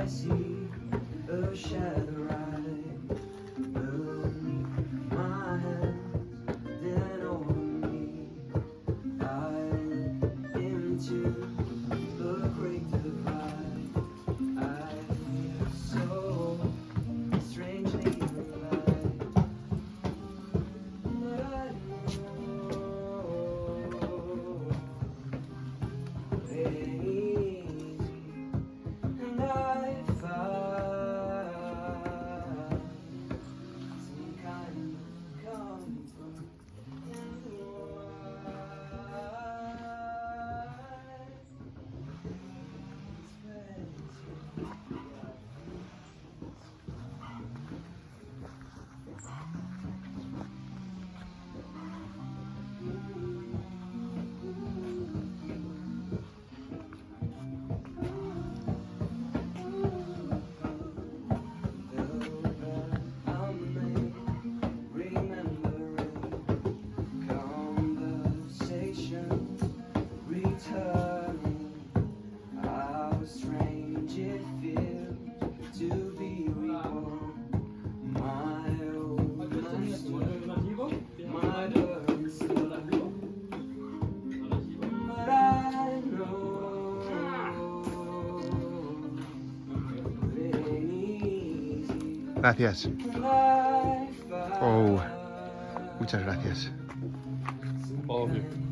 I see a shadow right beneath my hands, then over me I look into the great divide. I feel so strangely alive, but I know it ain't easy, and I find some kind of comfort in your eyes. Gracias. Oh, muchas gracias. Obvio.